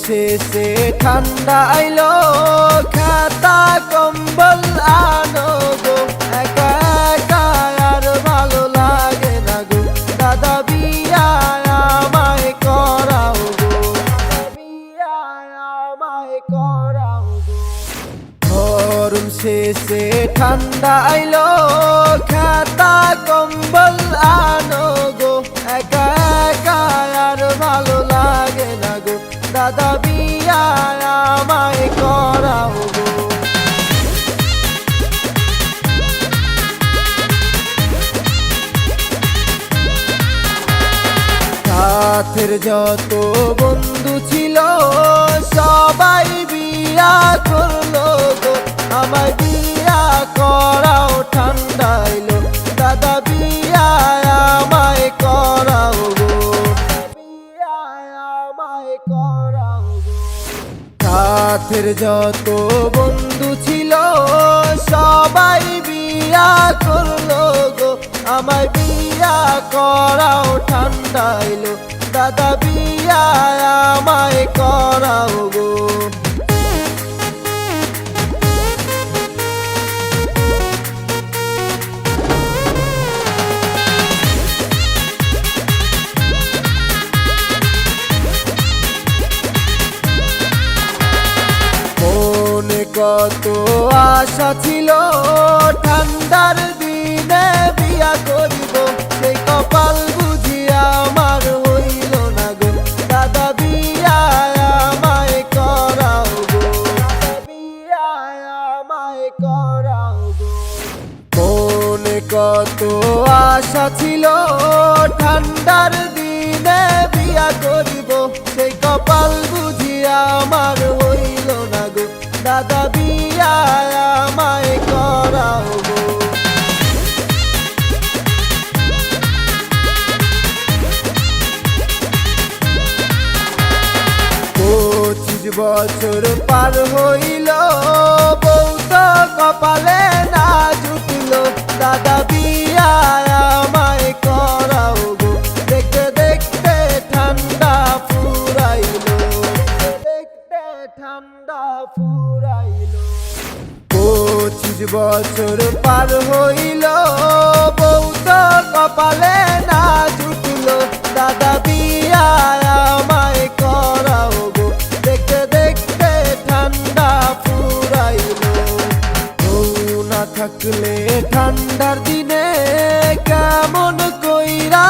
শেষে ঠান্ডা আইলো, খাতা কম্বল আনো গো, একা একা আর ভালো লাগে না গো, দাদা বিয়া আমায় করাও গো, বিয়া আমায় করাও গো। গরম শেষে ঠান্ডা আইলো, খাতা কম্বল আনো গো, একা একা আর ভালো লাগে না গো, দাদা বিয়া আমায় করাও গো। সাথের যত বন্ধু ছিল সবাই বিয়া করলো গো, আমায় বিয়া করাও ঠান্ডা আইলো, দাদা বিয়া আমায় করাও গো, বিয়া আমায় করাও গো। সাথের যত বন্ধু ছিল সবাই বিয়া করলো গো, আমায় বিয়া করাও ঠান্ডা আইলো, দাদা বিয়া আমায় করাও গো। মনে কত আশা ছিল ঠান্ডার দিনে বিয়া করিব, সেই কপাল বুঝি আমার হইল না গো, দাদা বিয়া আমায় করাও গো, বিয়া আমায় করাও গো। মনে কত আশা ছিল ঠান্ডার দিনে বিয়া করিব, সেই কপাল বুঝি আমার হইল না গো, দাদা বিয়া আমায় করাও গো। 25 বছর পার হইল, বউ তো কপালে না জুটল, দাদা বিয়া আমায় করাও গো, দেখতে দেখতে ঠান্ডা ফুরাইল, দেখতে ঠান্ডা ফুরাইল। 25 বছর পার হইল, বউ তো কপালে না জুটল, দাদা বিয়া আমায় করাও গো, দেখতে দেখতে ঠান্ডা ফুরাইল। বউ না থাকলে ঠান্ডার দিনে কেমন কইরা